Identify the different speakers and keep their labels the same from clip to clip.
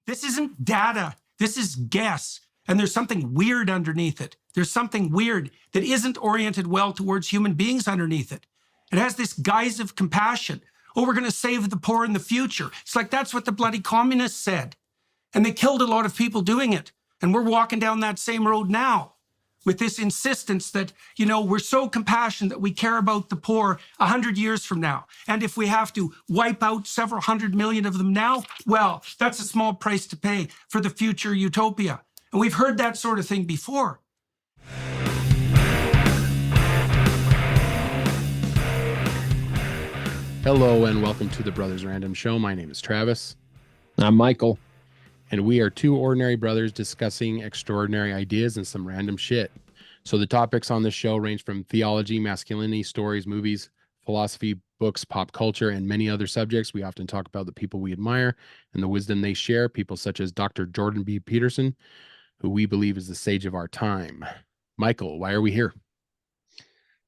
Speaker 1: This isn't data. This is guess. And there's something weird underneath it. There's something weird that isn't oriented well towards human beings underneath it. It has this guise of compassion. Oh, we're going to save the poor in the future. It's like that's what the bloody communists said. And they killed a lot of people doing it. And we're walking down that same road now with this insistence that, we're so compassionate that we care about the poor 100 years from now. And if we have to wipe out several 100 million of them now, well, that's a small price to pay for the future utopia. And we've heard that sort of thing before.
Speaker 2: Hello and welcome to the Brothers Random Show. My name is Travis.
Speaker 3: I'm Michael.
Speaker 2: And we are two ordinary brothers discussing extraordinary ideas and some random shit. So the topics on this show range from theology, masculinity, stories, movies, philosophy, books, pop culture, and many other subjects. We often talk about the people we admire and the wisdom they share, people such as Dr. Jordan Peterson, who we believe is the sage of our time. Michael, why are we here?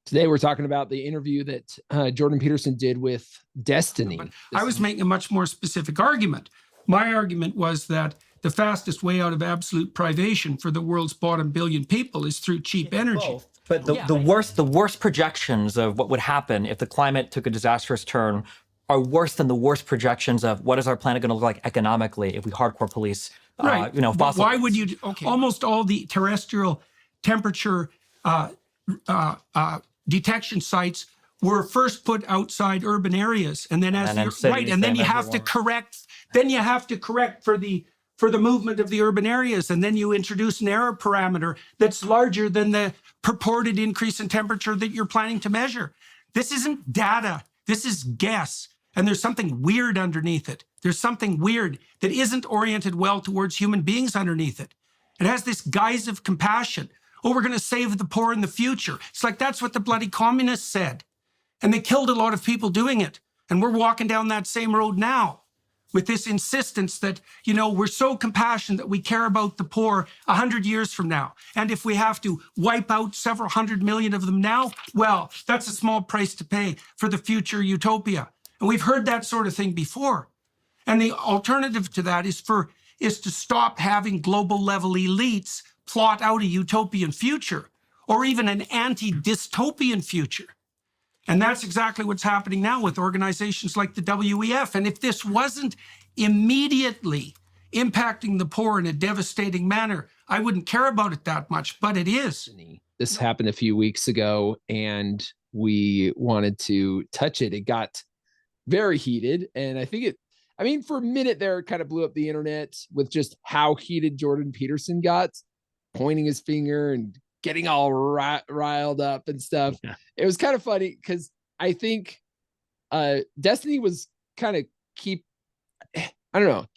Speaker 3: Today we're talking about the interview that Jordan Peterson did with Destiny.
Speaker 1: I was making a much more specific argument. My argument was that the fastest way out of absolute privation for the world's bottom billion people is through cheap energy.
Speaker 4: But the worst projections of what would happen if the climate took a disastrous turn are worse than the worst projections of what is our planet going to look like economically if we hardcore police,
Speaker 1: right.
Speaker 4: Fossil.
Speaker 1: Why would you? Okay. Almost all the terrestrial temperature detection sites were first put outside urban areas, and then then you have to correct. Then you have to correct for the movement of the urban areas, and then you introduce an error parameter that's larger than the purported increase in temperature that you're planning to measure. This isn't data. This is guess, and there's something weird underneath it. There's something weird that isn't oriented well towards human beings underneath it. It has this guise of compassion. Oh, we're going to save the poor in the future. It's like that's what the bloody communists said. And they killed a lot of people doing it. And we're walking down that same road now with this insistence that, we're so compassionate that we care about the poor 100 years from now. And if we have to wipe out several 100 million of them now, well, that's a small price to pay for the future utopia. And we've heard that sort of thing before. And the alternative to that is to stop having global level elites plot out a utopian future or even an anti-dystopian future. And that's exactly what's happening now with organizations like the WEF. And if this wasn't immediately impacting the poor in a devastating manner, I wouldn't care about it that much, but it is.
Speaker 3: This happened a few weeks ago, and we wanted to touch it. It got very heated, and I think for a minute there, it kind of blew up the internet with just how heated Jordan Peterson got, pointing his finger and getting all riled up and stuff. Yeah. It was kind of funny because I think Destiny was kind of he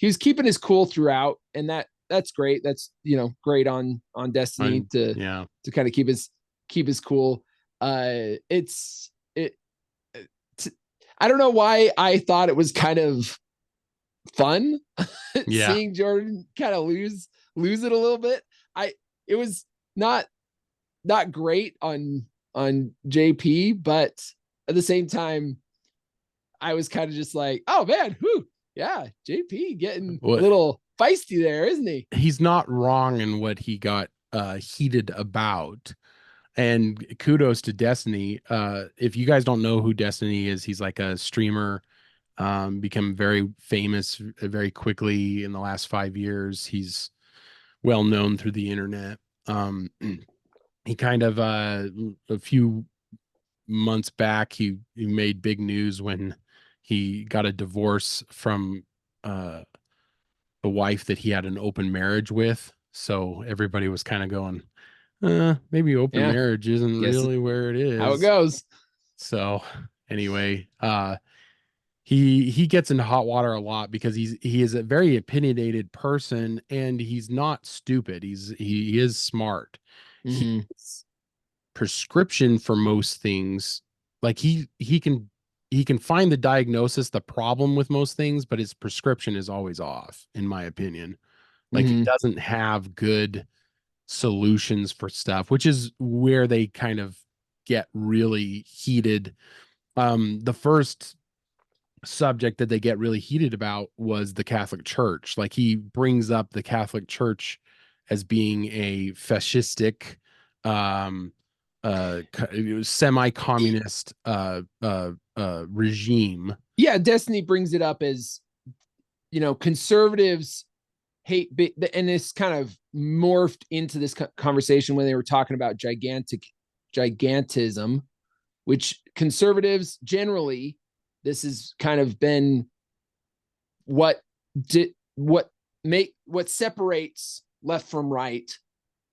Speaker 3: was keeping his cool throughout, and that's great. That's great on Destiny to kind of keep his cool. I don't know why I thought it was kind of fun seeing Jordan kind of lose it a little bit. It was not great on JP, but at the same time, I was kind of just like, oh man, JP getting a little feisty there, isn't he?
Speaker 2: He's not wrong in what he got heated about. And kudos to Destiny. If you guys don't know who Destiny is, he's like a streamer, become very famous very quickly in the last 5 years. He's well known through the internet. He kind of a few months back, he made big news when he got a divorce from the wife that he had an open marriage with. So everybody was kind of going, maybe open marriage isn't really where it is.
Speaker 3: How it goes.
Speaker 2: So anyway, he gets into hot water a lot because he is a very opinionated person, and he's not stupid. He is smart.
Speaker 3: Mm-hmm.
Speaker 2: His prescription for most things, like he can find the diagnosis, the problem with most things, but his prescription is always off, in my opinion. Like he doesn't have good solutions for stuff, which is where they kind of get really heated. The first subject that they get really heated about was the Catholic Church. Like, he brings up the Catholic Church as being a fascistic, semi-communist regime.
Speaker 3: Yeah, Destiny brings it up as, conservatives hate big, and this kind of morphed into this conversation when they were talking about gigantism, which conservatives generally, this has kind of been what separates left from right,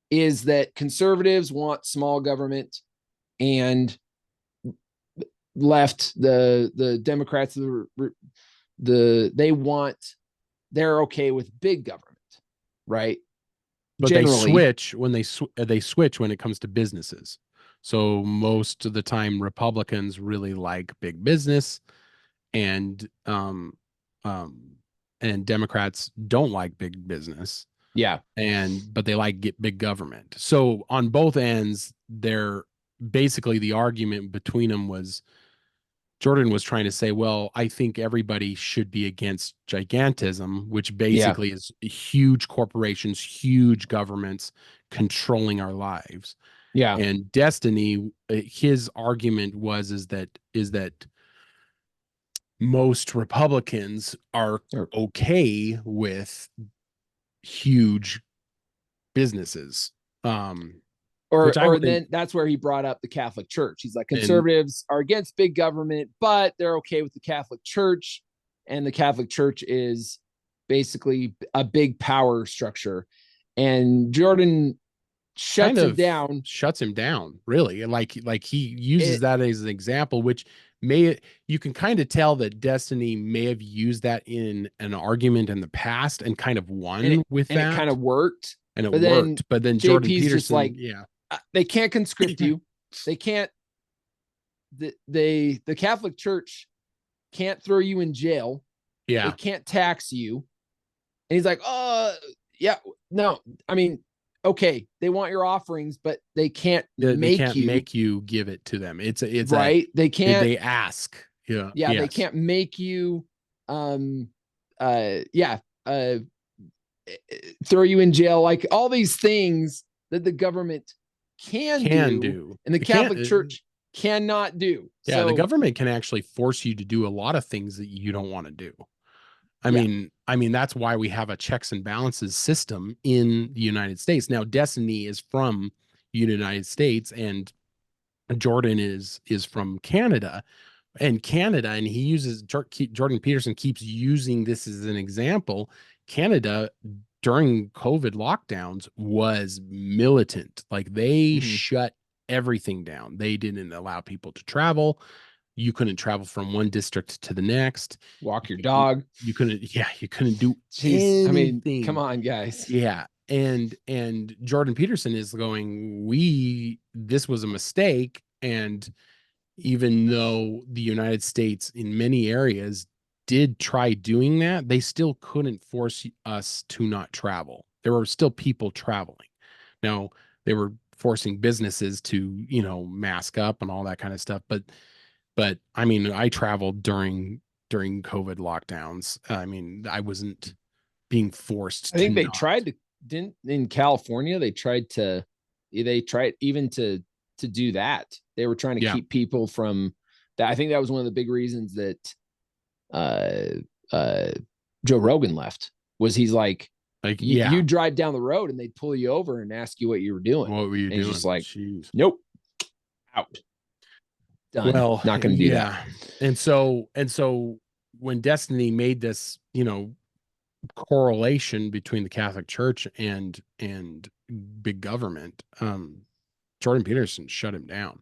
Speaker 3: is that conservatives want small government, and left, the Democrats, they're okay with big government, right?
Speaker 2: But
Speaker 3: Generally,
Speaker 2: they switch when it comes to businesses. So most of the time, Republicans really like big business, and Democrats don't like big business.
Speaker 3: yeah,
Speaker 2: But they like big government. So on both ends, they're basically, the argument between them was, Jordan was trying to say, well, I think everybody should be against gigantism, which basically is huge corporations, huge governments controlling our lives.
Speaker 3: yeah.
Speaker 2: And Destiny, his argument is that most Republicans are okay with huge businesses.
Speaker 3: Or then that's where he brought up the Catholic Church. He's like, conservatives are against big government, but they're okay with the Catholic Church. And the Catholic Church is basically a big power structure. And Jordan shuts him down,
Speaker 2: really. Like he uses that as an example, which you can kind of tell that Destiny may have used that in an argument in the past and kind of won with that.
Speaker 3: And it kind of worked.
Speaker 2: And it worked. But then Jordan Peterson,
Speaker 3: just like, they can't conscript you. They can't. The Catholic Church can't throw you in jail.
Speaker 2: Yeah.
Speaker 3: They can't tax you. And he's like, no. I mean, okay, they want your offerings, but they can't make you
Speaker 2: give it to them. It's
Speaker 3: right. They can't.
Speaker 2: They ask. Yeah.
Speaker 3: Yeah. Yes. They can't make you. Throw you in jail. Like all these things that the government can do, and the Catholic Church cannot do.
Speaker 2: Yeah, the government can actually force you to do a lot of things that you don't want to do. I mean, that's why we have a checks and balances system in the United States. Now, Destiny is from the United States, and Jordan is from Canada. And he uses, Jordan Peterson keeps using this as an example. Canada, during COVID lockdowns, was militant. Like, they shut everything down. They didn't allow people to travel. You couldn't travel from one district to the next.
Speaker 3: Walk your dog.
Speaker 2: You couldn't do anything.
Speaker 3: I mean, come on, guys.
Speaker 2: Yeah. And Jordan Peterson is going, this was a mistake. And even though the United States in many areas did try doing that, they still couldn't force us to not travel. There were still people traveling. Now, they were forcing businesses to, mask up and all that kind of stuff. But I mean, I traveled during COVID lockdowns. I mean, I wasn't being forced.
Speaker 3: I think they tried to, in California, they tried even to do that. They were trying to keep people from that. I think that was one of the big reasons that Joe Rogan left, was he's like you drive down the road and they'd pull you over and ask you what you were doing.
Speaker 2: What were you doing?
Speaker 3: Just like, jeez. Nope, out. Done.
Speaker 2: Well,
Speaker 3: not going to do that.
Speaker 2: And so when Destiny made this, correlation between the Catholic Church and big government, Jordan Peterson shut him down.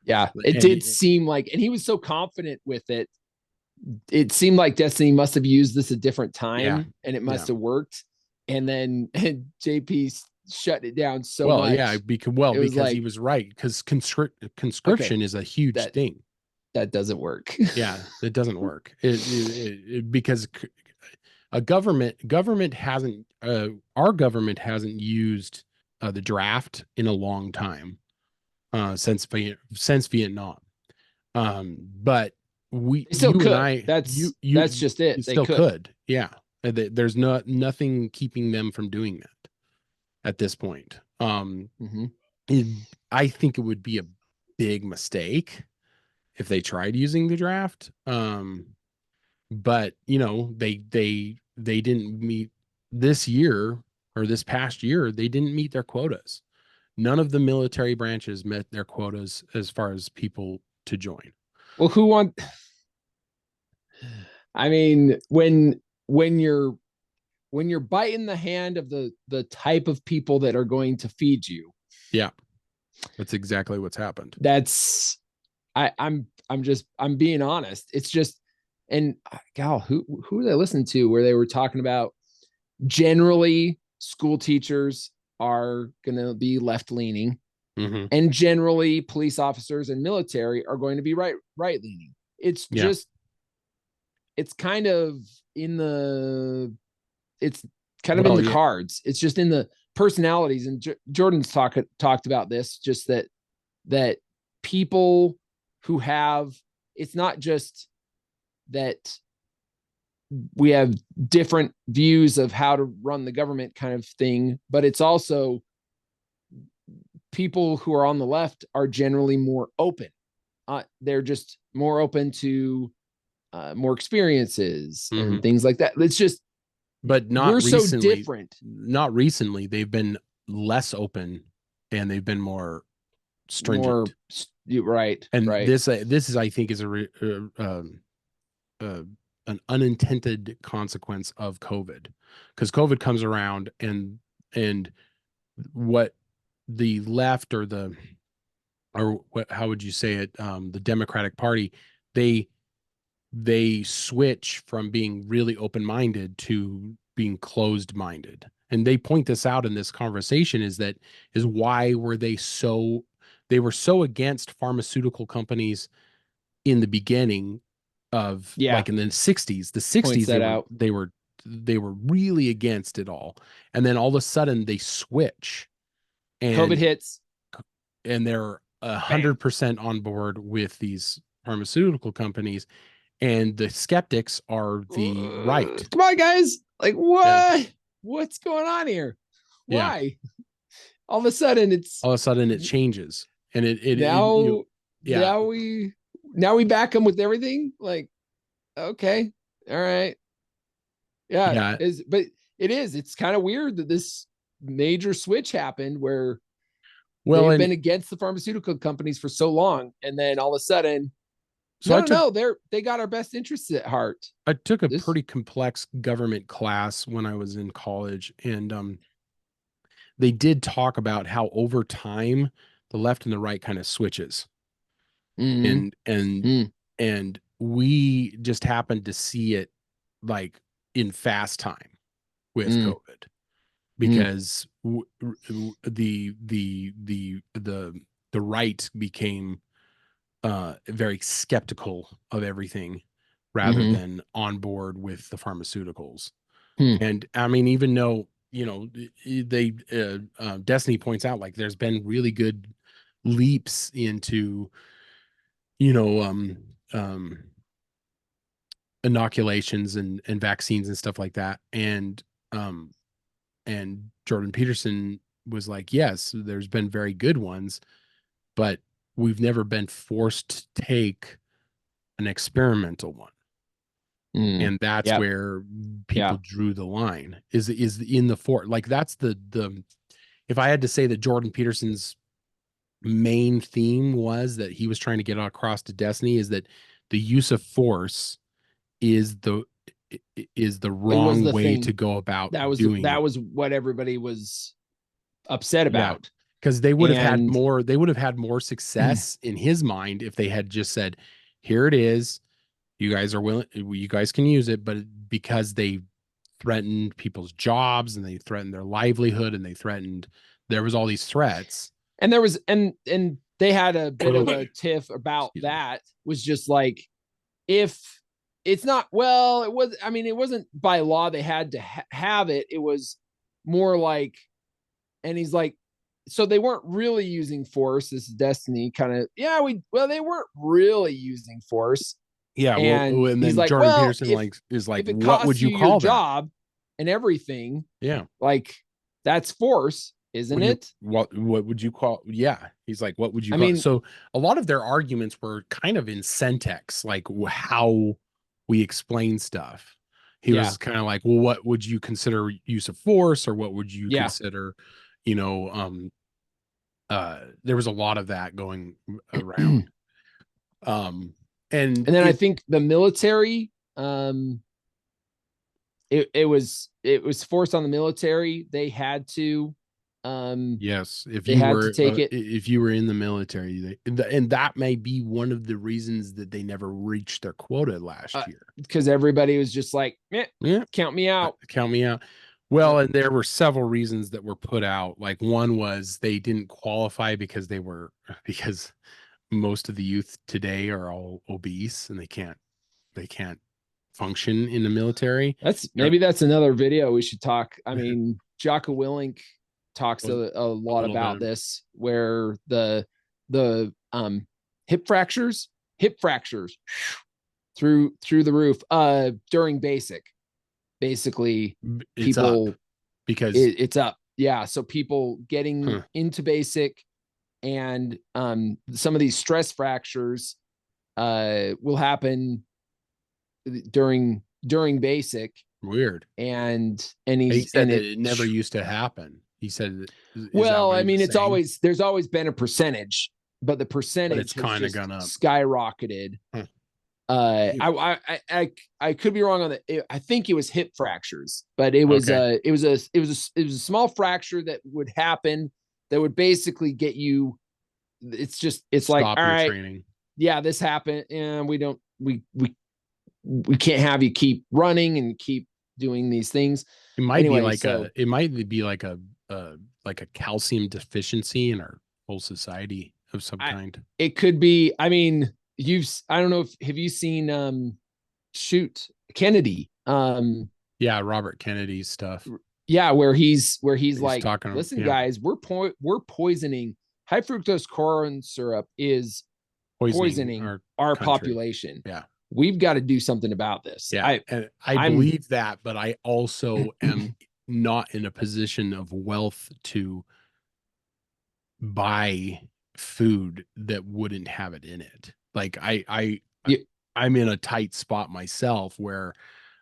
Speaker 3: Yeah, it did seem like, and he was so confident with it. It seemed like Destiny must have used this a different time, and it must have worked. And then JP shut it down so much.
Speaker 2: Yeah, because like, he was right, because conscription is a huge thing.
Speaker 3: That doesn't work.
Speaker 2: Yeah, it doesn't work. Because our government hasn't used the draft in a long time, since Vietnam. But we
Speaker 3: They still
Speaker 2: you
Speaker 3: could.
Speaker 2: and I
Speaker 3: That's just it.
Speaker 2: you
Speaker 3: They
Speaker 2: still could. Yeah. There's nothing keeping them from doing that at this point. I think it would be a big mistake if they tried using the draft. But they didn't meet this year, or this past year, they didn't meet their quotas. None of the military branches met their quotas as far as people to join.
Speaker 3: Well, I mean, when you're biting the hand of the type of people that are going to feed you.
Speaker 2: Yeah. That's exactly what's happened.
Speaker 3: I'm being honest. It's just, and gal, who did I listen to where they were talking about generally school teachers are going to be left leaning, and generally police officers and military are going to be right leaning. It's just, it's kind of in the cards. It's just in the personalities. And Jordan's talked about this, just that people who have, it's not just that we have different views of how to run the government kind of thing, but it's also people who are on the left are generally more open. They're just more open to more experiences and things like that. It's just,
Speaker 2: but not
Speaker 3: we're
Speaker 2: recently,
Speaker 3: so different.
Speaker 2: Not recently. They've been less open and they've been more stringent.
Speaker 3: Right.
Speaker 2: And
Speaker 3: right.
Speaker 2: this is, I think, is an unintended consequence of COVID, because COVID comes around and what the left how would you say it? The Democratic Party, they switch from being really open-minded to being closed-minded. And they point this out in this conversation, is why were they were so against pharmaceutical companies in the beginning of, like in the 60s, they were really against it all. And then all of a sudden they switch and
Speaker 3: COVID hits
Speaker 2: and they're 100% on board with these pharmaceutical companies. And the skeptics are the right.
Speaker 3: Come on, guys. Like, what? What's going on here? Why? Yeah. All of a sudden it
Speaker 2: changes. And
Speaker 3: now we back them with everything. Like, okay. All right. Yeah. It's kind of weird that this major switch happened where they've been against the pharmaceutical companies for so long. And then all of a sudden, they got our best interests at heart.
Speaker 2: I took a pretty complex government class when I was in college, and they did talk about how over time the left and the right kind of switches. And we just happened to see it like in fast time with COVID, because the right became very skeptical of everything rather than on board with the pharmaceuticals. And I mean, even though, they Destiny points out, like, there's been really good leaps into, inoculations and vaccines and stuff like that. And Jordan Peterson was like, yes, there's been very good ones, but we've never been forced to take an experimental one. And that's where people drew the line, is in the like, that's the if I had to say that Jordan Peterson's main theme was that he was trying to get across to Destiny, is that the use of force is the wrong way to go about doing
Speaker 3: that was what everybody was upset about.
Speaker 2: Because they would have had more success in his mind if they had just said, here it is, you guys are willing, you guys can use it. But because they threatened people's jobs and they threatened their livelihood and there was all these threats.
Speaker 3: And there was, and they had a bit of a tiff about that, was just like, if it's not, well, it wasn't by law they had to have it. It was more like, and he's like, so they weren't really using force. This is Destiny kind of, they weren't really using force.
Speaker 2: Yeah,
Speaker 3: And
Speaker 2: and
Speaker 3: he's
Speaker 2: then
Speaker 3: like,
Speaker 2: Jordan
Speaker 3: well,
Speaker 2: Peterson is like,
Speaker 3: if it
Speaker 2: what would
Speaker 3: costs
Speaker 2: you
Speaker 3: your
Speaker 2: call that?
Speaker 3: job and everything,
Speaker 2: Yeah,
Speaker 3: like that's force, isn't it?
Speaker 2: What would you call? Yeah, he's like, what would you
Speaker 3: I
Speaker 2: call it?
Speaker 3: mean,
Speaker 2: So a lot of their arguments were kind of in syntax, like how we explain stuff. He
Speaker 3: yeah,
Speaker 2: was kind of like, well, what would you consider use of force, or what would you
Speaker 3: yeah.
Speaker 2: consider, you know, there was a lot of that going around. And
Speaker 3: And then I think the military, it was forced on the military. They had to,
Speaker 2: yes, if
Speaker 3: they
Speaker 2: you
Speaker 3: had to
Speaker 2: were
Speaker 3: take it.
Speaker 2: if you were in the military, and that may be one of the reasons that they never reached their quota last year.
Speaker 3: Because everybody was just like,
Speaker 2: Yeah,
Speaker 3: count me out.
Speaker 2: count me out. Well, and there were several reasons that were put out. Like one was they didn't qualify because because most of the youth today are all obese and they can't function in the military.
Speaker 3: Maybe that's another video we should talk. I mean, Jocko Willink talks a lot about
Speaker 2: bit.
Speaker 3: this, where the hip fractures through the roof during basically
Speaker 2: It's
Speaker 3: people
Speaker 2: up because
Speaker 3: it's up. Yeah, so people getting into basic, and some of these stress fractures will happen during basic.
Speaker 2: Weird.
Speaker 3: And
Speaker 2: he said that it never used to happen. He said,
Speaker 3: well, I mean, there's always been a percentage, but the percentage
Speaker 2: has kind of gone up,
Speaker 3: skyrocketed. I could be wrong on that. I think it was hip fractures, but it was it was a small fracture that would happen that would basically get you. It's like, all right, training. Yeah, this happened, and we can't have you keep running and keep doing these things.
Speaker 2: It might be like a calcium deficiency in our whole society of some kind.
Speaker 3: It could be. I mean, I don't know have you seen Kennedy?
Speaker 2: Yeah, Robert Kennedy's stuff.
Speaker 3: Yeah, where he's like,
Speaker 2: talking,
Speaker 3: listen, guys, we're poisoning. High fructose corn syrup is poisoning our population.
Speaker 2: Yeah.
Speaker 3: We've got to do something about this.
Speaker 2: Yeah, I believe that, but I also am not in a position of wealth to buy food that wouldn't have it in it. Like I'm in a tight spot myself where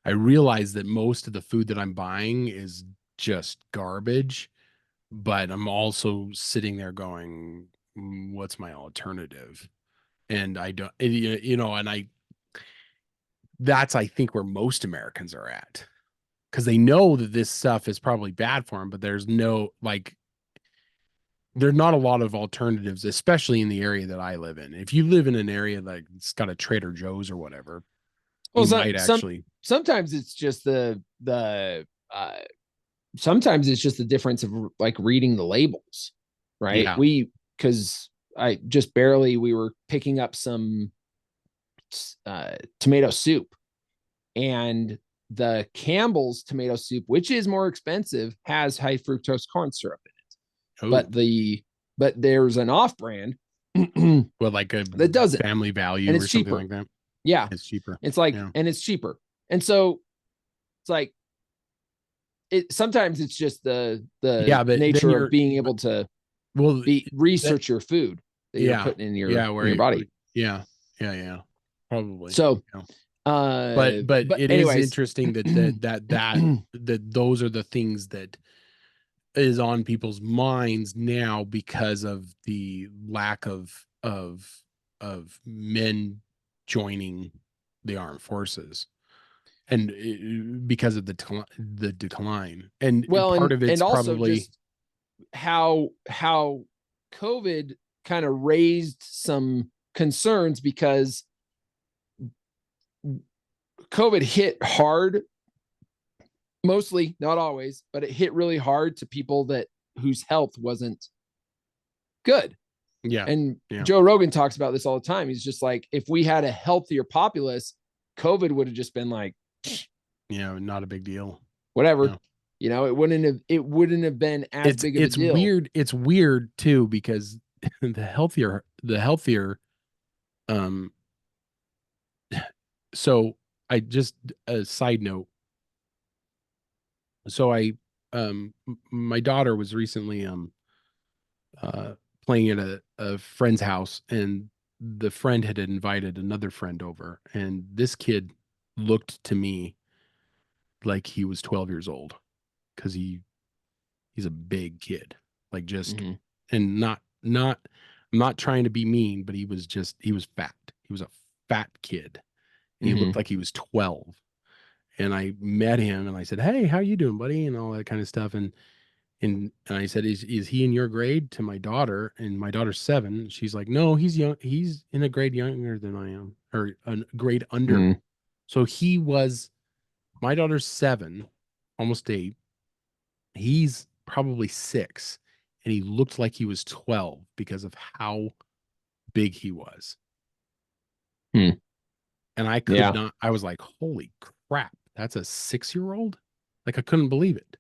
Speaker 2: I realize that most of the food that I'm buying is just garbage, but I'm also sitting there going, what's my alternative? And I don't, and that's, I think, where most Americans are at, because they know that this stuff is probably bad for them, but there's not a lot of alternatives, especially in the area that I live in. If you live in an area like it's got a Trader Joe's or whatever,
Speaker 3: sometimes it's just sometimes it's just the difference of like reading the labels, right? Yeah. We were picking up some tomato soup, and the Campbell's tomato soup, which is more expensive, has high fructose corn syrup in it. But there's an off brand
Speaker 2: well, like that doesn't, Family Value,
Speaker 3: and it's
Speaker 2: or something
Speaker 3: cheaper.
Speaker 2: like that.
Speaker 3: Yeah,
Speaker 2: it's cheaper.
Speaker 3: It's like, and it's cheaper. And so it's like, sometimes it's just the nature of being able to research your food that you're putting in your body.
Speaker 2: Yeah. Probably.
Speaker 3: So,
Speaker 2: but it
Speaker 3: anyways.
Speaker 2: is interesting that those are the things that is on people's minds now because of the lack of men joining the armed forces, and because of the decline, and part of it's probably
Speaker 3: just how COVID kind of raised some concerns, because COVID hit hard, mostly, not always, but it hit really hard to people whose health wasn't good.
Speaker 2: Yeah.
Speaker 3: And Joe Rogan talks about this all the time. He's just like, if we had a healthier populace, COVID would have just been like,
Speaker 2: not a big deal.
Speaker 3: Whatever. It wouldn't have been as big of a deal.
Speaker 2: It's weird too, because the healthier so I just a side note. So my daughter was recently uh playing at a friend's house, and the friend had invited another friend over, and this kid looked to me like he was 12 years old, because he's a big kid, like just and not I'm not trying to be mean, but he was fat. He was a fat kid, and he looked like he was 12. And I met him and I said, "Hey, how you doing, buddy?" and all that kind of stuff. And I said, "Is he in your grade?" to my daughter, and my daughter's 7. She's like, "No, he's young. He's in a grade younger than I am, or a grade under." So he was, my daughter's 7, almost 8. He's probably 6, and he looked like he was 12 because of how big he was. And I could not. I was like, "Holy crap, that's a 6-year-old!" Like, I couldn't believe it.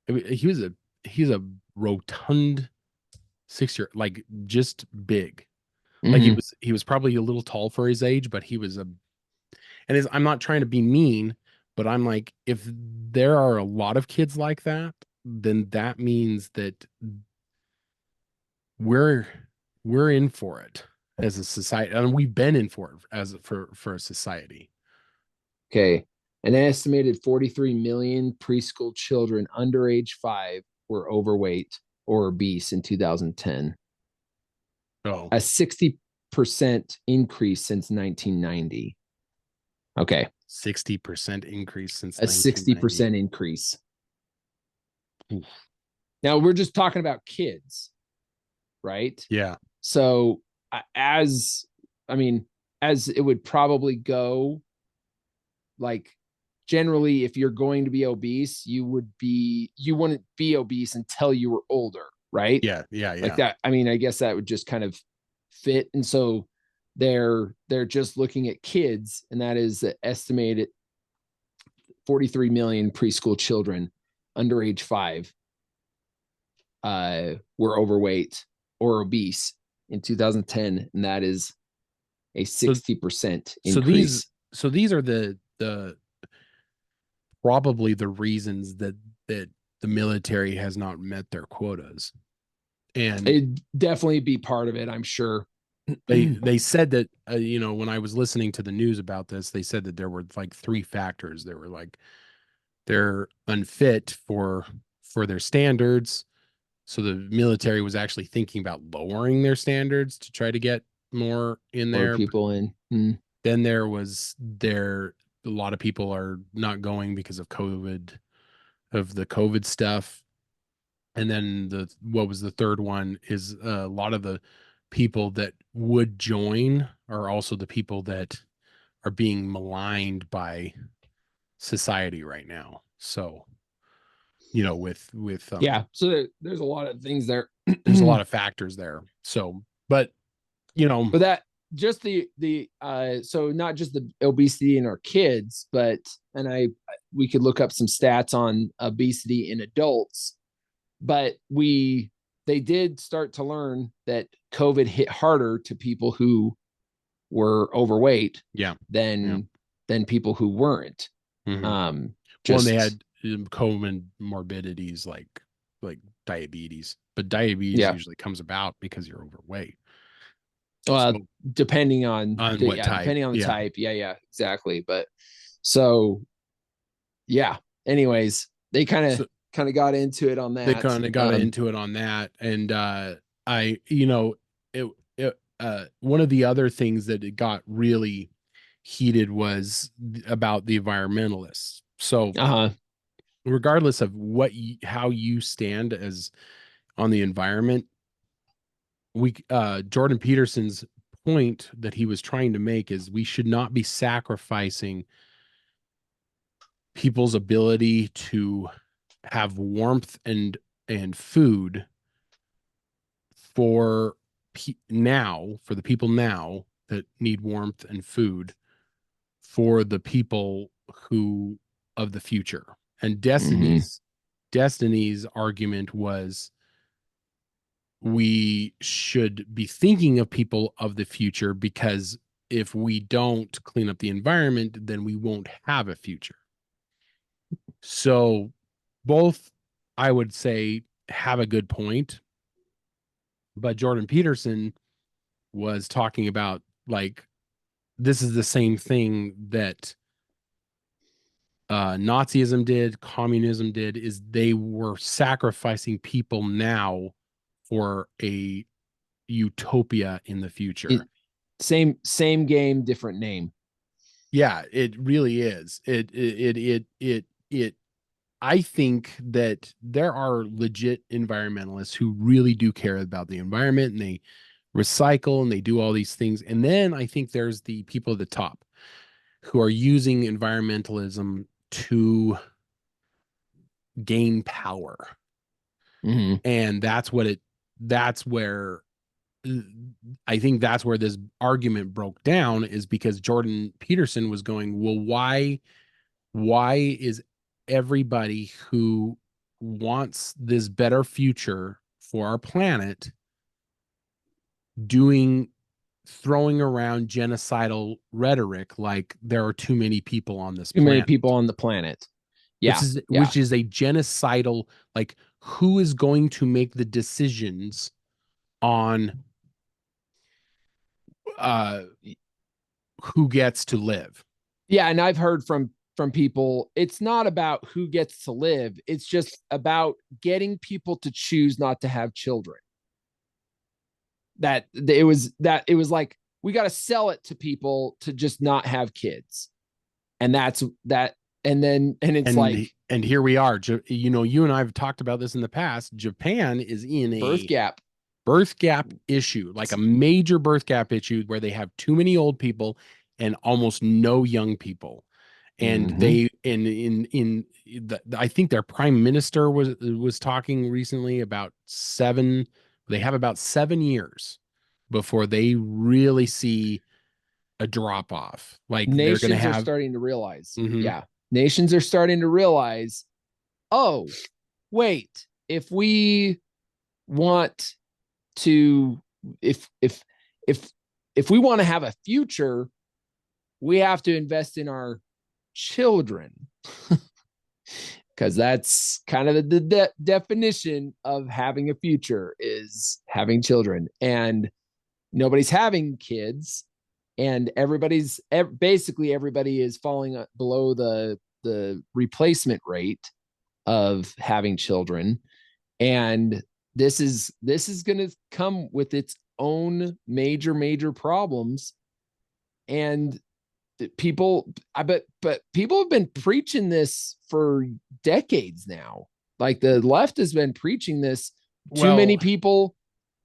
Speaker 2: I mean, he's a rotund 6-year, like, just big. Like, he was probably a little tall for his age, but he was I'm not trying to be mean, but I'm like, if there are a lot of kids like that, then that means that we're in for it as a society, and we've been in for it for a society.
Speaker 3: Okay. An estimated 43 million preschool children under age 5 were overweight or obese in 2010.
Speaker 2: Oh,
Speaker 3: A 60% increase since 1990. Okay.
Speaker 2: 60% increase since
Speaker 3: A 60% increase. Now we're just talking about kids, right?
Speaker 2: Yeah.
Speaker 3: So as it would probably go, like, generally, if you're going to be obese, you wouldn't be obese until you were older, right?
Speaker 2: Yeah.
Speaker 3: Like that. I mean, I guess that would just kind of fit. And so they're just looking at kids, and that is the estimated 43 million preschool children under age 5 were overweight or obese in 2010, and that is a 60% increase.
Speaker 2: So these are the probably the reasons that the military has not met their quotas. And
Speaker 3: it'd definitely be part of it, I'm sure.
Speaker 2: they said that when I was listening to the news about this, they said that there were like 3 factors. There were like, they're unfit for their standards, so the military was actually thinking about lowering their standards to try to get more in there.
Speaker 3: More people in.
Speaker 2: Then there was a lot of people are not going because of the COVID stuff. And then what was the third one is a lot of the people that would join are also the people that are being maligned by society right now. So, with
Speaker 3: so there's a lot of things there.
Speaker 2: There's a lot of factors there. So, but
Speaker 3: that just the so not just the obesity in our kids, but we could look up some stats on obesity in adults, but they did start to learn that COVID hit harder to people who were overweight than people who weren't.
Speaker 2: And they had comorbidities like diabetes, but diabetes usually comes about because you're overweight.
Speaker 3: Depending on
Speaker 2: what type.
Speaker 3: Depending on the type. Yeah, exactly. But so, anyways, they kind of got into it on that.
Speaker 2: They kind of got into it on that. And one of the other things that it got really heated was about the environmentalists. So regardless of how you stand as on the environment, Jordan Peterson's point that he was trying to make is we should not be sacrificing people's ability to have warmth and food for the people now that need warmth and food for the people who of the future. And Destiny's argument was, we should be thinking of people of the future because if we don't clean up the environment, then we won't have a future. So both, I would say, have a good point. But Jordan Peterson was talking about, like, this is the same thing that Nazism did, communism did, is they were sacrificing people now for a utopia in the future.
Speaker 3: Same game, different name.
Speaker 2: Yeah, it really is. I think that there are legit environmentalists who really do care about the environment, and they recycle and they do all these things. And then I think there's the people at the top who are using environmentalism to gain power.
Speaker 3: Mm-hmm.
Speaker 2: And that's where I think that's where this argument broke down, is because Jordan Peterson was going, well, why is everybody who wants this better future for our planet throwing around genocidal rhetoric like there are too many people on this planet?
Speaker 3: Too many people on the planet. Yeah.
Speaker 2: Which is a genocidal, like, who is going to make the decisions on who gets to live?
Speaker 3: Yeah, and I've heard from people, it's not about who gets to live, it's just about getting people to choose not to have children. That it was like, we got to sell it to people to just not have kids. And that's that. And
Speaker 2: here we are. You know, you and I have talked about this in the past. Japan is in a birth gap issue, like a major birth gap issue, where they have too many old people and almost no young people. And they I think their prime minister was talking recently about they have about 7 years before they really see a drop off. Like,
Speaker 3: nations
Speaker 2: they're going to have,
Speaker 3: are starting to realize.
Speaker 2: Mhm.
Speaker 3: Yeah. Nations are starting to realize, oh, wait, if we want to, if we want to have a future, we have to invest in our children. Because that's kind of the definition of having a future, is having children. And nobody's having kids, and basically everybody is falling below the replacement rate of having children. And this is going to come with its own major problems. And people, but people have been preaching this for decades now. Like, the left has been preaching this. Too many people,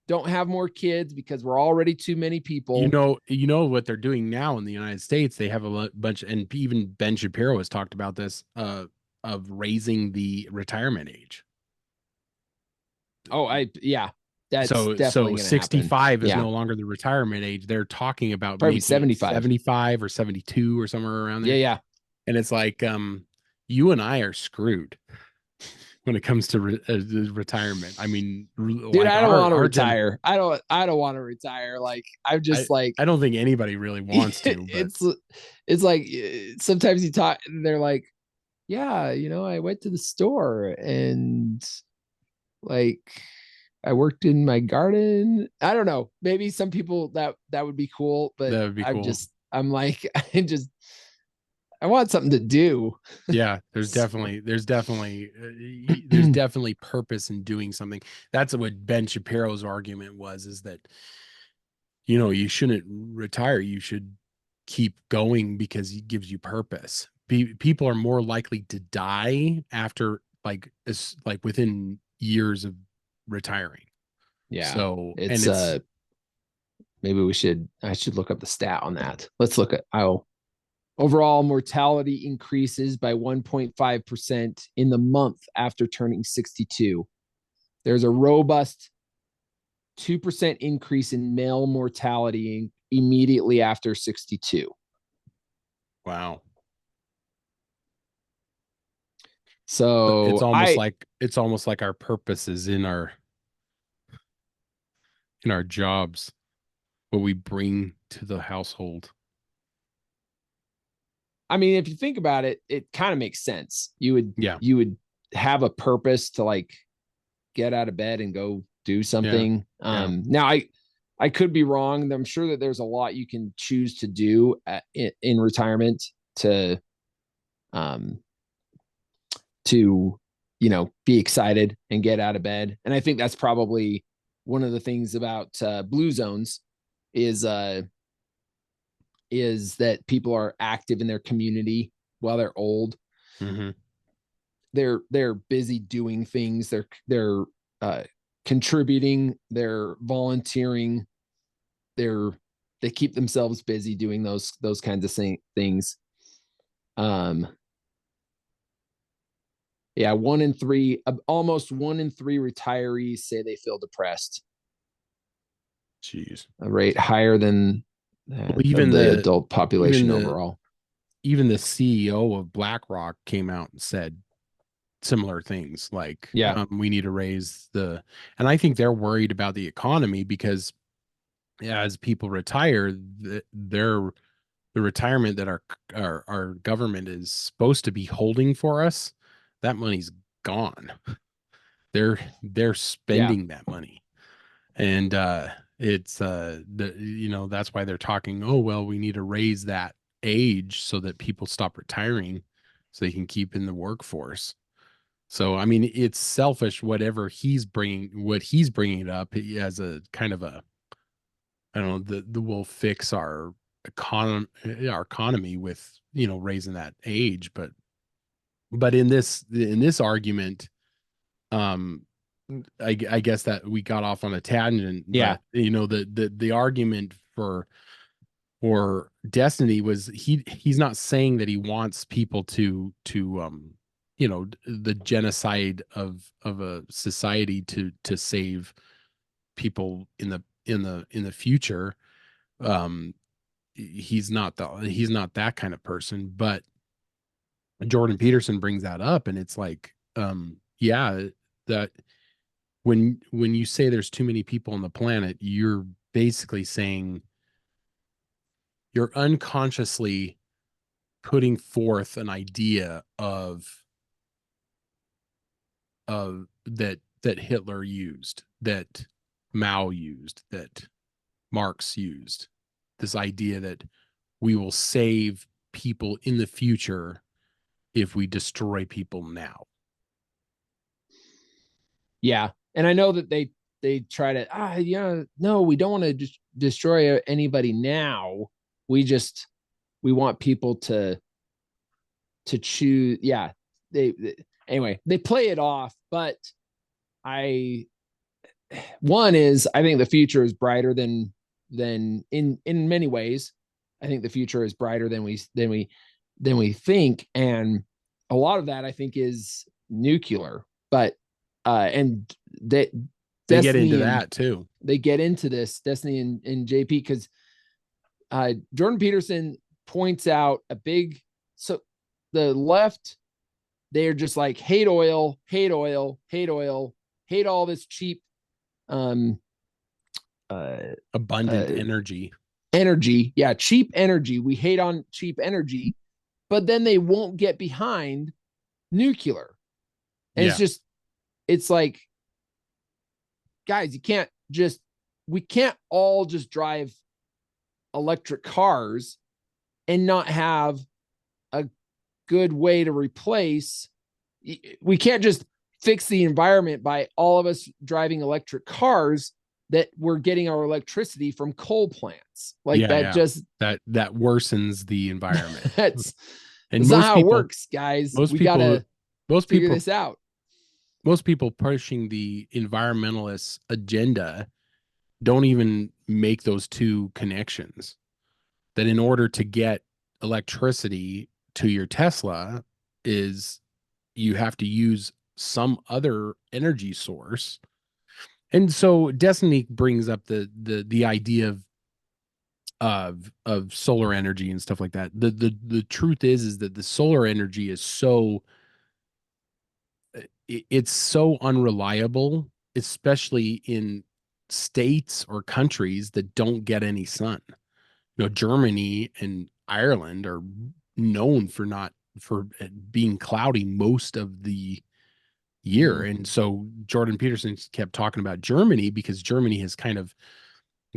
Speaker 3: don't have more kids because we're already too many people.
Speaker 2: You know what they're doing now in the United States? They have a bunch, and even Ben Shapiro has talked about this, of raising the retirement age.
Speaker 3: That's
Speaker 2: so 65
Speaker 3: happen.
Speaker 2: is no longer the retirement age. They're talking about
Speaker 3: probably 75
Speaker 2: or 72 or somewhere around there.
Speaker 3: Yeah.
Speaker 2: And it's like, you and I are screwed when it comes to retirement. I mean,
Speaker 3: dude, like, I don't want to retire. I don't want to retire. Like, I'm just
Speaker 2: I don't think anybody really wants to. But
Speaker 3: it's like, sometimes you talk, and they're like, yeah, you know, I went to the store and, like, I worked in my garden. I don't know. Maybe some people that would be cool, but
Speaker 2: that would be cool.
Speaker 3: I'm like, I want something to do.
Speaker 2: Yeah, there's definitely purpose in doing something. That's what Ben Shapiro's argument was, is that, you know, you shouldn't retire. You should keep going because it gives you purpose. People are more likely to die after, like within years of retiring.
Speaker 3: Yeah.
Speaker 2: So
Speaker 3: it's maybe I should look up the stat on that. Let's look at overall mortality increases by 1.5% in the month after turning 62. There's a robust 2% increase in male mortality immediately after 62.
Speaker 2: Wow.
Speaker 3: So
Speaker 2: it's almost like our purpose is in our jobs. what we bring to the household.
Speaker 3: I mean, if you think about it, it kind of makes sense. You would have a purpose to like get out of bed and go do something. Now I could be wrong. I'm sure that there's a lot you can choose to do in retirement to be excited and get out of bed. And I think that's probably one of the things about blue zones is that people are active in their community while they're old.
Speaker 2: Mm-hmm.
Speaker 3: They're busy doing things. They're contributing. They're volunteering. They keep themselves busy doing those kinds of things. Yeah, almost 1 in 3 retirees say they feel depressed.
Speaker 2: Jeez,
Speaker 3: a rate higher than even the adult population overall.
Speaker 2: Even the CEO of BlackRock came out and said similar things like, we need to raise and I think they're worried about the economy because as people retire, the retirement that our government is supposed to be holding for us, that money's gone. They're spending that money. And it's that's why they're talking, oh well, we need to raise that age so that people stop retiring so they can keep in the workforce. So I mean, it's selfish whatever he's bringing it up as a kind of a, I don't know, the we'll fix our economy with raising that age, but in this argument, I guess that we got off on a tangent.
Speaker 3: Yeah.
Speaker 2: But, the argument for Destiny was he's not saying that he wants people to the genocide of a society to save people in the future. He's not that kind of person, but Jordan Peterson brings that up, and it's like, that when you say there's too many people on the planet, you're basically saying you're unconsciously putting forth an idea of that Hitler used, that Mao used, that Marx used, this idea that we will save people in the future if we destroy people now.
Speaker 3: Yeah. And I know that they try to, no, we don't want to destroy anybody now. We want people to choose. Yeah. Anyway, they play it off, but I think the future is brighter than in many ways. I think the future is brighter than we think. And a lot of that I think is nuclear, but and they
Speaker 2: get into that too.
Speaker 3: They get into this, Destiny and JP, because Jordan Peterson points out so the left, they're just like, hate oil, hate oil, hate oil, hate all this cheap
Speaker 2: abundant energy.
Speaker 3: Yeah, cheap energy. We hate on cheap energy, but then they won't get behind nuclear. And it's like, guys, we can't all just drive electric cars and not have a good way to replace. We can't just fix the environment by all of us driving electric cars, that we're getting our electricity from coal plants. Like
Speaker 2: that worsens the environment.
Speaker 3: That's not how it works, guys. We gotta figure this out.
Speaker 2: Most people pushing the environmentalist agenda don't even make those two connections. That in order to get electricity to your Tesla, is you have to use some other energy source. And so Destiny brings up the idea of solar energy and stuff like that. The truth is that the solar energy is it's so unreliable, especially in states or countries that don't get any sun. Germany and Ireland are known for being cloudy most of the year. And so Jordan Peterson kept talking about Germany because Germany has kind of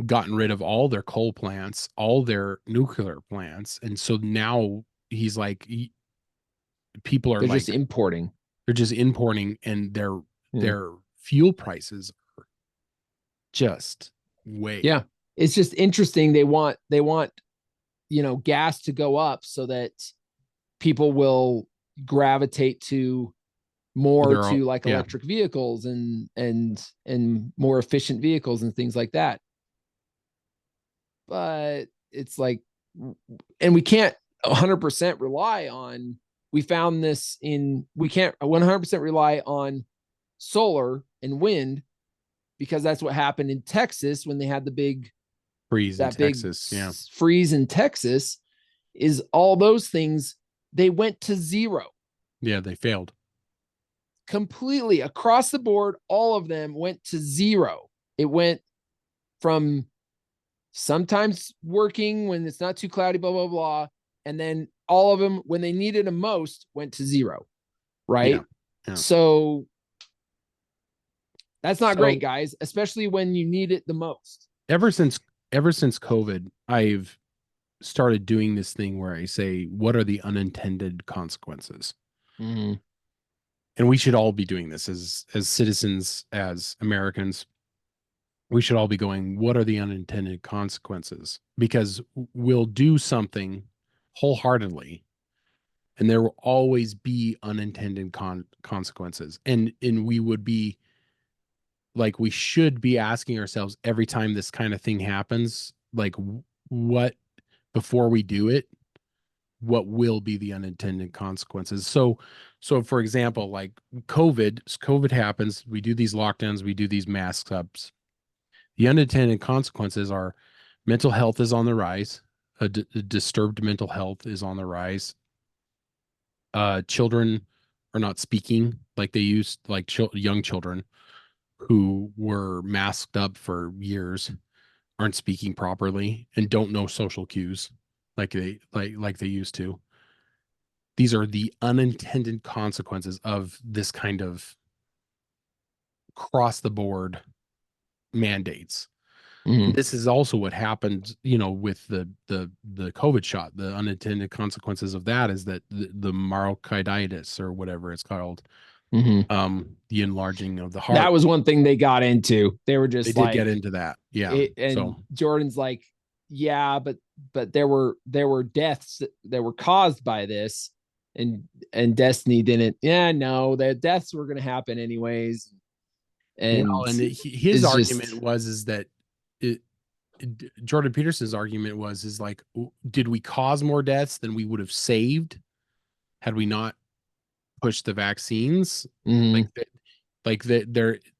Speaker 2: gotten rid of all their coal plants, all their nuclear plants. And so now he's like, people are
Speaker 3: they're
Speaker 2: like,
Speaker 3: just importing.
Speaker 2: They're just importing, and their fuel prices are just way.
Speaker 3: Yeah. It's just interesting. They want, gas to go up so that people will gravitate to more to like electric vehicles and more efficient vehicles and things like that. But it's like, and we can't 100% rely on, we found this we can't 100% rely on solar and wind, because that's what happened in Texas when they had the big
Speaker 2: freeze in Texas. Yeah.
Speaker 3: Freeze in Texas, is all those things, they went to zero.
Speaker 2: Yeah, they failed.
Speaker 3: Completely across the board, all of them went to zero. It went from sometimes working when it's not too cloudy, blah, blah, blah. And then all of them, when they needed them most, went to zero. Right.
Speaker 2: Yeah.
Speaker 3: So that's not great, guys, especially when you need it the most.
Speaker 2: Ever since COVID, I've started doing this thing where I say, what are the unintended consequences?
Speaker 3: Mm-hmm.
Speaker 2: And we should all be doing this as citizens, as Americans. We should all be going, what are the unintended consequences? Because we'll do something wholeheartedly, and there will always be unintended consequences. And we would be like, we should be asking ourselves every time this kind of thing happens, like, what, before we do it, what will be the unintended consequences? So for example, like COVID happens, we do these lockdowns, we do these mask ups. The unintended consequences are mental health is on the rise. Disturbed mental health is on the rise. Children are not speaking like they used, like young children who were masked up for years aren't speaking properly and don't know social cues like they used to. These are the unintended consequences of this kind of cross the board mandates.
Speaker 3: Mm-hmm.
Speaker 2: This is also what happened, with the COVID shot. The unintended consequences of that is that the myocarditis, or whatever it's called, the enlarging of the heart.
Speaker 3: That was one thing they got into. They were just,
Speaker 2: they did get into that. Yeah.
Speaker 3: Jordan's like, yeah, but there were deaths that were caused by this, and Destiny didn't. Yeah, no, the deaths were going to happen anyways. And
Speaker 2: his argument was that Jordan Peterson's argument was like, did we cause more deaths than we would have saved had we not pushed the vaccines? Like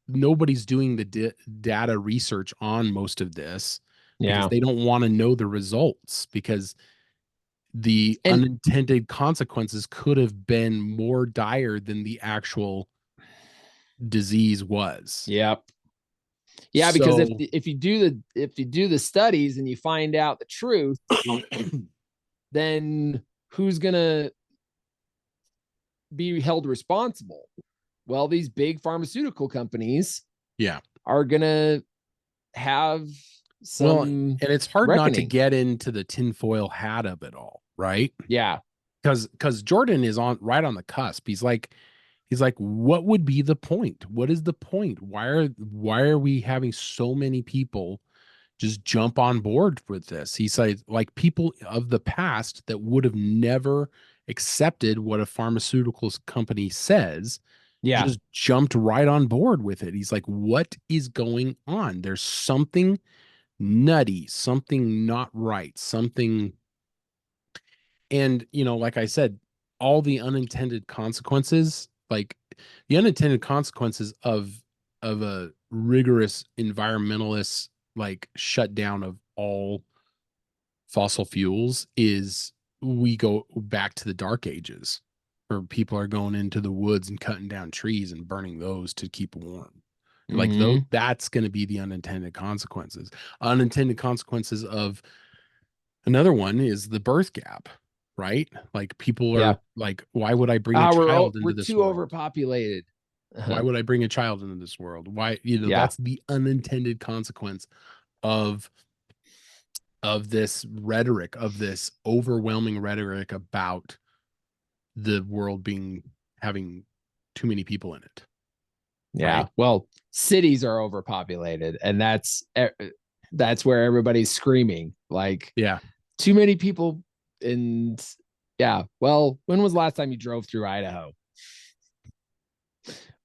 Speaker 2: nobody's doing the data research on most of this, because they don't want to know the results, because the unintended consequences could have been more dire than the actual disease was.
Speaker 3: Yep. Yeah, because if you do the studies and you find out the truth, then who's gonna be held responsible? Well, these big pharmaceutical companies, are gonna have some.
Speaker 2: And it's hard not to get into the tinfoil hat of it all, right?
Speaker 3: Yeah,
Speaker 2: because Jordan is right on the cusp. He's like, what would be the point? What is the point? Why are we having so many people just jump on board with this? He said, like, people of the past that would have never accepted what a pharmaceuticals company says, just jumped right on board with it. He's like, what is going on? There's something nutty, something not right, something. And, like I said, all the unintended consequences, like the unintended consequences of a rigorous environmentalist, like, shutdown of all fossil fuels, is we go back to the dark ages, where people are going into the woods and cutting down trees and burning those to keep warm. Like that's going to be the unintended consequences. Unintended consequences of another one is the birth gap, right? Like people are like, why would I bring a child into this world?
Speaker 3: We're too overpopulated.
Speaker 2: Why would I bring a child into this world? Why, that's the unintended consequence of this rhetoric, of this overwhelming rhetoric about the world having too many people in it.
Speaker 3: Yeah.
Speaker 2: Right?
Speaker 3: Well, cities are overpopulated, and that's where everybody's screaming like, too many people. And well, when was the last time you drove through Idaho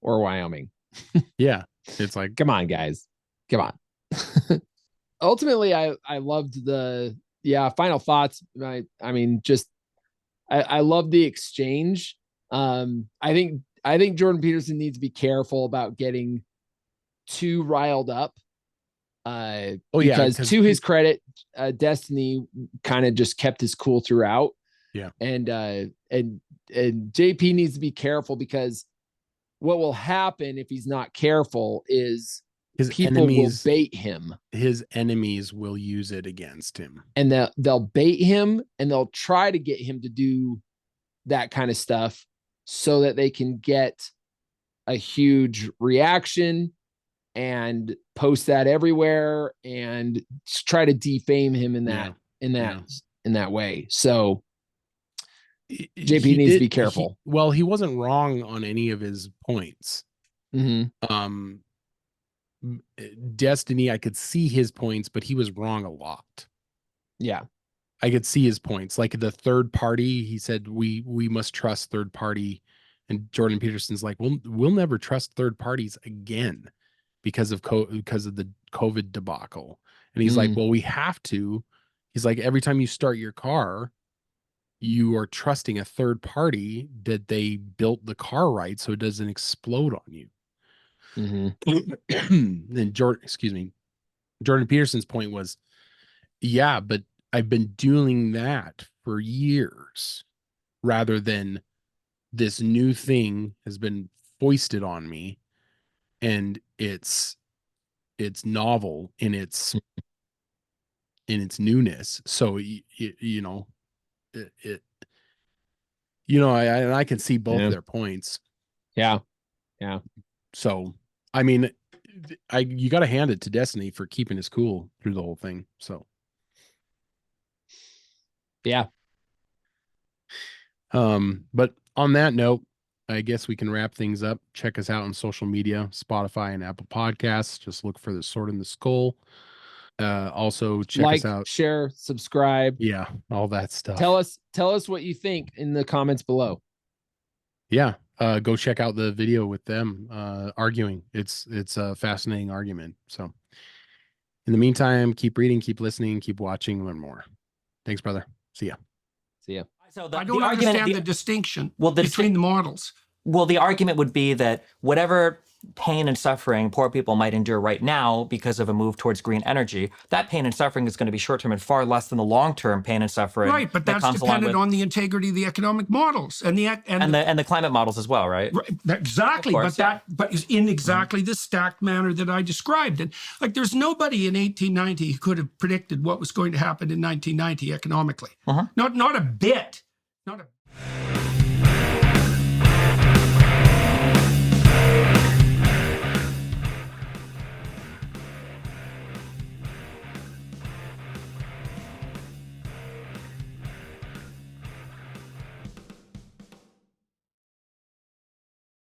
Speaker 3: or Wyoming?
Speaker 2: It's like,
Speaker 3: come on, guys, come on. Ultimately, I loved the final thoughts. I mean, just I love the exchange. I think Jordan Peterson needs to be careful about getting too riled up. Because to his credit, Destiny kind of just kept his cool throughout.
Speaker 2: Yeah.
Speaker 3: And JP needs to be careful, because what will happen if he's not careful is his people will bait him.
Speaker 2: His enemies will use it against him.
Speaker 3: And they'll bait him, and they'll try to get him to do that kind of stuff so that they can get a huge reaction and post that everywhere and try to defame him in that way. So JP needs to be careful.
Speaker 2: He wasn't wrong on any of his points. Destiny, I could see his points, but he was wrong a lot.
Speaker 3: Yeah.
Speaker 2: I could see his points. Like the third party, he said we must trust third party, and Jordan Peterson's like, we'll never trust third parties again because of the COVID debacle. And he's like, well, we have to. He's like, every time you start your car, you are trusting a third party that they built the car right so it doesn't explode on you. Then Jordan Peterson's point was, but I've been doing that for years, rather than this new thing has been foisted on me, and it's novel in its newness. So I can see both their points.
Speaker 3: Yeah.
Speaker 2: So I mean, you got to hand it to Destiny for keeping his cool through the whole thing. So but on that note, I guess we can wrap things up. Check us out on social media, Spotify and Apple Podcasts. Just look for the Sword in the Skull. Also check us out.
Speaker 3: Share, subscribe.
Speaker 2: Yeah, all that stuff.
Speaker 3: Tell us what you think in the comments below.
Speaker 2: Yeah. Go check out the video with them arguing. It's a fascinating argument. So in the meantime, keep reading, keep listening, keep watching, learn more. Thanks, brother. See ya.
Speaker 4: So
Speaker 1: I don't understand the distinction between the models.
Speaker 4: Well, the argument would be that whatever pain and suffering poor people might endure right now because of a move towards green energy, that pain and suffering is going to be short-term and far less than the long-term pain and suffering.
Speaker 1: Right, but that's dependent on the integrity of the economic models and the
Speaker 4: climate models as well, right?
Speaker 1: Right, exactly, but in exactly the stacked manner that I described. And like, there's nobody in 1890 who could have predicted what was going to happen in 1990 economically. Not a bit. Not a